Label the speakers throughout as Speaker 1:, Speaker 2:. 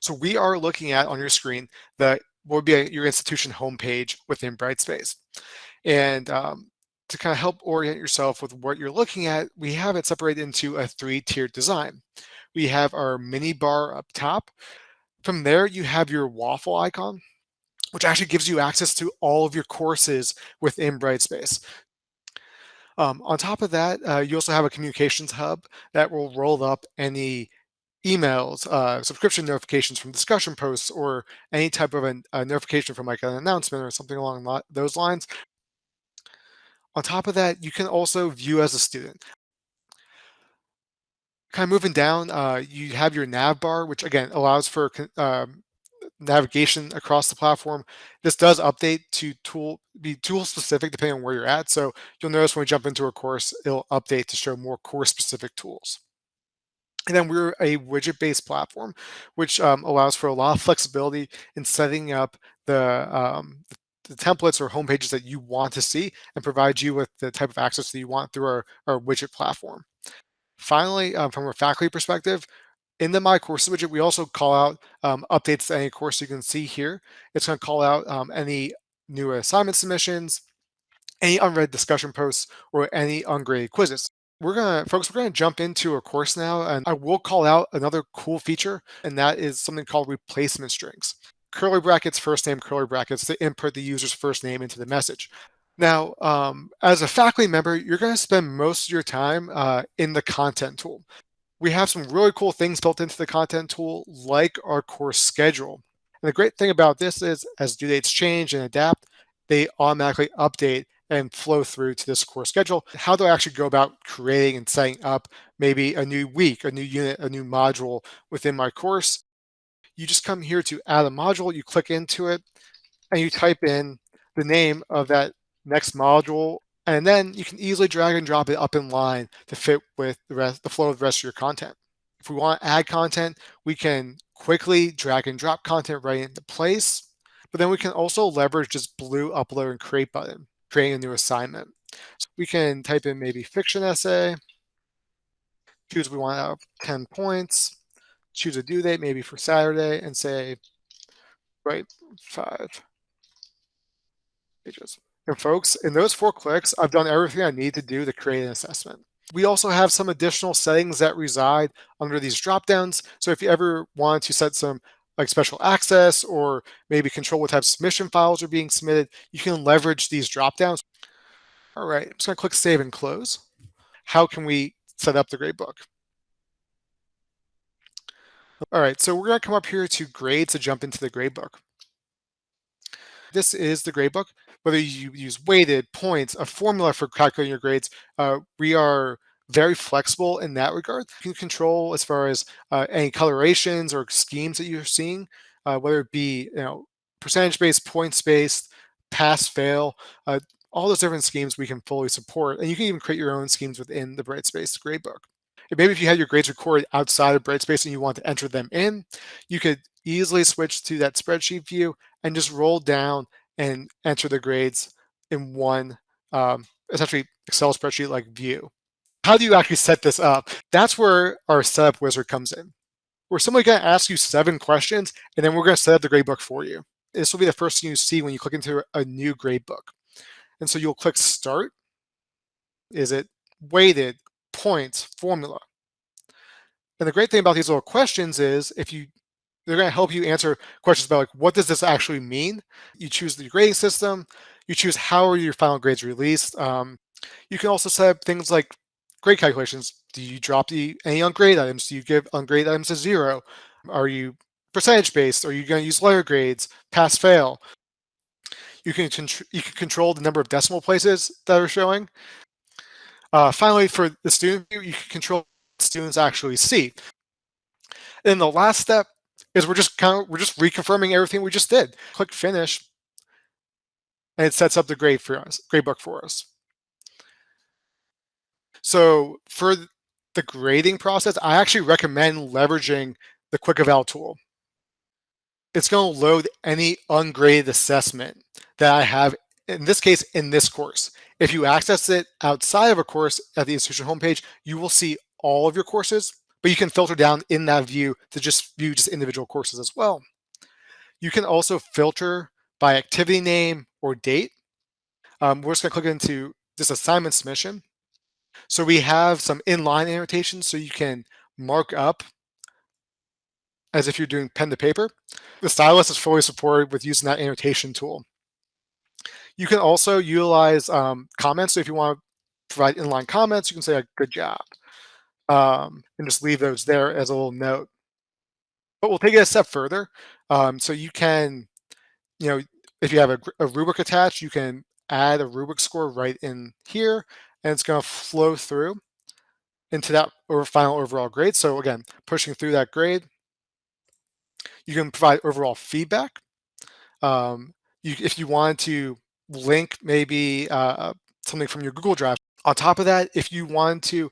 Speaker 1: So we are looking at on your screen the what would be your institution homepage within Brightspace. And to kind of help orient yourself with what you're looking at, we have it separated into a three-tiered design. We have our mini bar up top. From there, you have your waffle icon, which actually gives you access to all of your courses within Brightspace. On top of that, you also have a communications hub that will roll up any emails, subscription notifications from discussion posts, or any type of a notification from like an announcement or something along those lines. On top of that, you can also view as a student. Kind of moving down, you have your nav bar, which again allows for navigation across the platform. This does update to be tool specific depending on where you're at. So you'll notice when we jump into a course, it'll update to show more course specific tools. And then we're a widget-based platform, which allows for a lot of flexibility in setting up the templates or home pages that you want to see and provide you with the type of access that you want through our widget platform. Finally, from a faculty perspective, in the My Courses widget, we also call out updates to any course you can see here. It's going to call out any new assignment submissions, any unread discussion posts, or any ungraded quizzes. We're gonna jump into a course now, and I will call out another cool feature, and that is something called replacement strings. Curly brackets, first name, curly brackets to input the user's first name into the message. Now, as a faculty member, you're going to spend most of your time in the content tool. We have some really cool things built into the content tool, like our course schedule. And the great thing about this is, as due dates change and adapt, they automatically update and flow through to this course schedule. How do I actually go about creating and setting up maybe a new week, a new unit, a new module within my course? You just come here to add a module, you click into it, and you type in the name of that next module, and then you can easily drag and drop it up in line to fit with the flow of the rest of your content. If we want to add content, we can quickly drag and drop content right into place, but then we can also leverage this blue upload and create button, creating a new assignment. So we can type in maybe fiction essay, choose we want to have 10 points, choose a due date maybe for Saturday, and say, write 5 pages. And folks, in those 4 clicks, I've done everything I need to do to create an assessment. We also have some additional settings that reside under these dropdowns. So if you ever want to set some like special access or maybe control what type of submission files are being submitted, you can leverage these dropdowns. All right, I'm just gonna click save and close. How can we set up the gradebook? All right, so we're gonna come up here to grades to jump into the gradebook. This is the gradebook. Whether you use weighted, points, a formula for calculating your grades, we are very flexible in that regard. You can control as far as any colorations or schemes that you're seeing, whether it be percentage-based, points-based, pass, fail, all those different schemes we can fully support. And you can even create your own schemes within the Brightspace gradebook. And maybe if you had your grades recorded outside of Brightspace and you want to enter them in, you could easily switch to that spreadsheet view and just roll down and enter the grades in one essentially Excel spreadsheet like view. How do you actually set this up? That's where our setup wizard comes in. We're simply going to ask you 7 questions, and then we're going to set up the gradebook for you. This will be the first thing you see when you click into a new gradebook. And so you'll click Start. Is it weighted, points, formula? And the great thing about these little questions is they're going to help you answer questions about like, what does this actually mean? You choose the grading system. You choose how are your final grades released. You can also set up things like grade calculations. Do you drop any ungraded items? Do you give ungraded items a 0? Are you percentage based? Are you going to use letter grades, pass, fail? You can control the number of decimal places that are showing. Finally, for the student view, you can control what students actually see. And the last step is we're just reconfirming everything we just did. Click finish, and it sets up the gradebook for us. So for the grading process, I actually recommend leveraging the Quick Eval tool. It's going to load any ungraded assessment that I have, in this case, in this course. If you access it outside of a course at the institution homepage, you will see all of your courses, but you can filter down in that view to just view just individual courses as well. You can also filter by activity name or date. We're just going to click into this assignment submission. So we have some inline annotations so you can mark up as if you're doing pen to paper. The stylus is fully supported with using that annotation tool. You can also utilize comments. So if you want to provide inline comments, you can say like, good job, and just leave those there as a little note. But we'll take it a step further. So you can, you know, if you have a rubric attached, you can add a rubric score right in here, and it's going to flow through into that final overall grade. So again, pushing through that grade, you can provide overall feedback. If you wanted to link maybe something from your Google Drive. On top of that, if you want to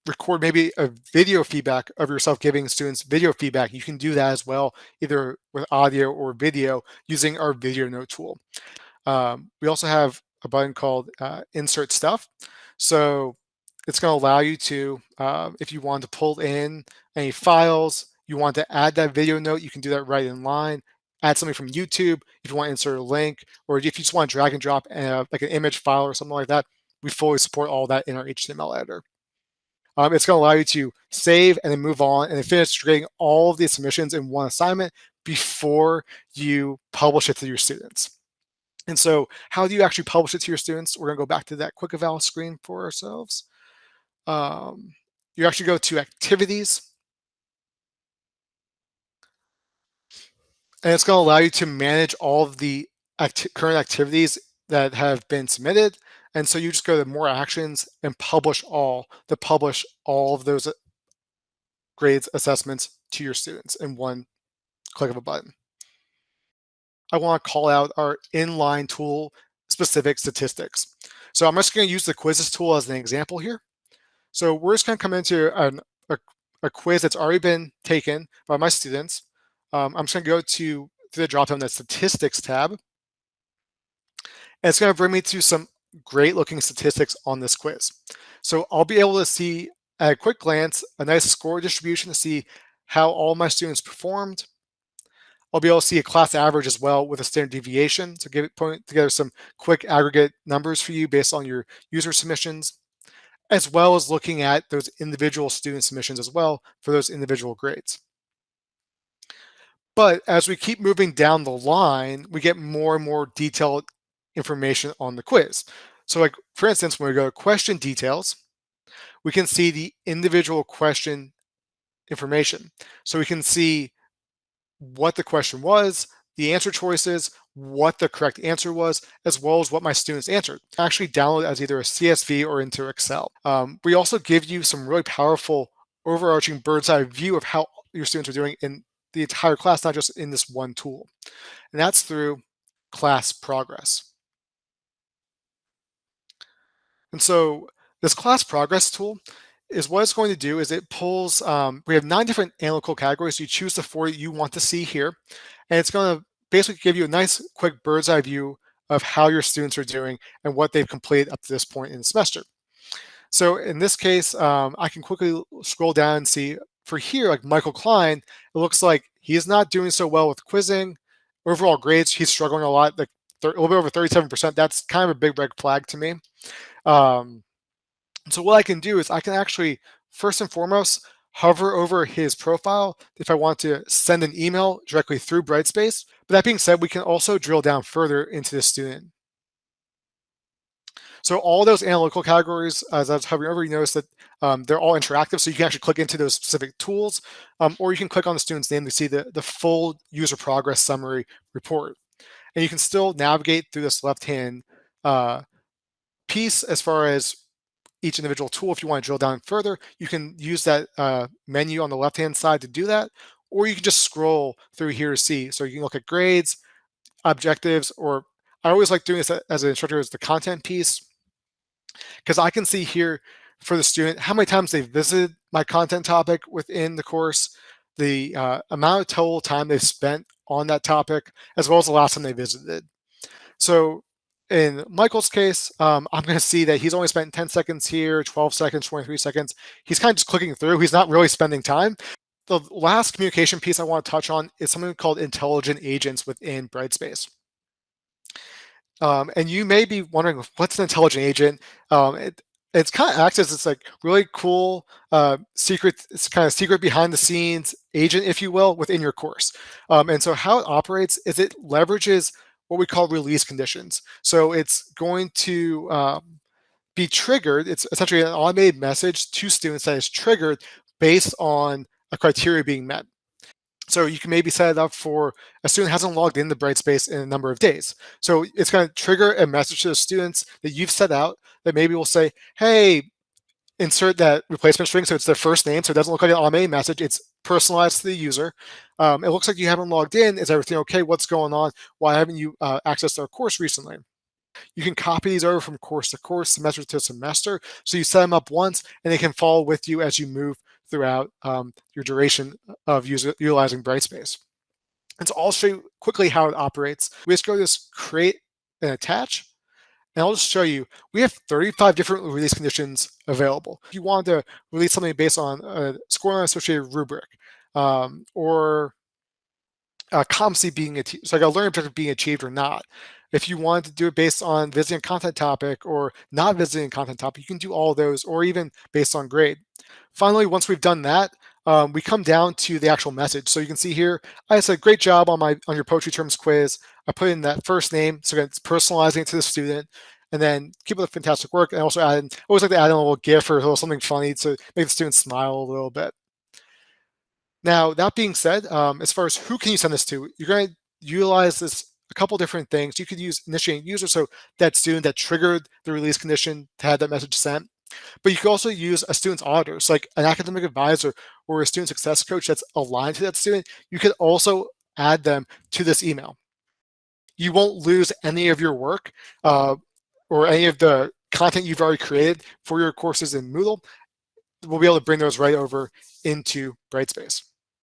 Speaker 1: record maybe a video feedback of yourself giving students video feedback, you can do that as well, either with audio or video using our video note tool. We also have a button called Insert Stuff. So it's going to allow you to, if you want to pull in any files, you want to add that video note, you can do that right in line. Add something from YouTube if you want to insert a link, or if you just want to drag and drop like an image file or something like that. We fully support all that in our HTML editor. It's going to allow you to save and then move on and then finish grading all of the submissions in one assignment before you publish it to your students. And so how do you actually publish it to your students? We're going to go back to that quick eval screen for ourselves. You actually go to activities, and it's going to allow you to manage all of the current activities that have been submitted. And so you just go to more actions and publish all of those grades assessments to your students in one click of a button. I want to call out our inline tool specific statistics. So I'm just going to use the quizzes tool as an example here. So we're just going to come into a quiz that's already been taken by my students. I'm just going to go to the drop down, that statistics tab. And it's going to bring me to some great looking statistics on this quiz. So I'll be able to see at a quick glance a nice score distribution to see how all my students performed. I'll be able to see a class average as well with a standard deviation to put together some quick aggregate numbers for you based on your user submissions, as well as looking at those individual student submissions as well for those individual grades. But as we keep moving down the line, we get more and more detailed information on the quiz. So like, for instance, when we go to question details, we can see the individual question information. So we can see what the question was, the answer choices, what the correct answer was, as well as what my students answered. Actually download it as either a CSV or into Excel. We also give you some really powerful overarching bird's eye view of how your students are doing in the entire class, not just in this one tool. And that's through class progress. And so this class progress tool is what it's going to do is it pulls, we have 9 different analytical categories. You choose the 4 you want to see here. And it's going to basically give you a nice quick bird's eye view of how your students are doing and what they've completed up to this point in the semester. So in this case, I can quickly scroll down and see for here, like Michael Klein, it looks like he's not doing so well with quizzing. Overall grades, he's struggling a lot, like a little bit over 37%. That's kind of a big red flag to me. So what I can do is I can actually, first and foremost, hover over his profile if I want to send an email directly through Brightspace. But that being said, we can also drill down further into the student. So all those analytical categories, as I was hovering over, you notice that they're all interactive. So you can actually click into those specific tools, or you can click on the student's name to see the full user progress summary report. And you can still navigate through this left-hand piece as far as each individual tool. If you want to drill down further, you can use that menu on the left-hand side to do that, or you can just scroll through here to see. So you can look at grades, objectives, or I always like doing this as an instructor as the content piece, because I can see here for the student how many times they've visited my content topic within the course, the amount of total time they've spent on that topic, as well as the last time they visited. So In Michael's case, I'm going to see that he's only spent 10 seconds here, 12 seconds, 23 seconds. He's kind of just clicking through. He's not really spending time. The last communication piece I want to touch on is something called intelligent agents within Brightspace. And you may be wondering, what's an intelligent agent? It's kind of acts as this like really cool secret, it's kind of secret behind the scenes agent, if you will, within your course. And so how it operates is it leverages what we call release conditions. So it's going to be triggered. It's essentially an automated message to students that is triggered based on a criteria being met. So you can maybe set it up for a student hasn't logged into Brightspace in a number of days. So it's going to trigger a message to the students that you've set out that maybe will say, hey, insert that replacement string so it's their first name, so it doesn't look like an automated message. It's personalized to the user. It looks like you haven't logged in. Is everything okay? What's going on? Why haven't you accessed our course recently? You can copy these over from course to course, semester to semester. So you set them up once, and they can follow with you as you move throughout your duration of utilizing Brightspace. And so I'll show you quickly how it operates. We just go to this create and attach, and I'll just show you, we have 35 different release conditions available. If you want to release something based on a scoreline associated rubric, or competency being achieved, so like a learning objective being achieved or not. If you want to do it based on visiting content topic or not visiting content topic, you can do all those, or even based on grade. Finally, once we've done that, we come down to the actual message. So you can see here, I said, great job on your poetry terms quiz. I put in that first name, so it's personalizing it to the student, and then keep up the fantastic work. And also I always like to add in a little GIF or a little something funny to make the student smile a little bit. Now, that being said, as far as who can you send this to, you're going to utilize this a couple different things. You could use initiating user, so that student that triggered the release condition to have that message sent. But you could also use a student's auditor, so like an academic advisor or a student success coach that's aligned to that student. You could also add them to this email. You won't lose any of your work or any of the content you've already created for your courses in Moodle. We'll be able to bring those right over into Brightspace.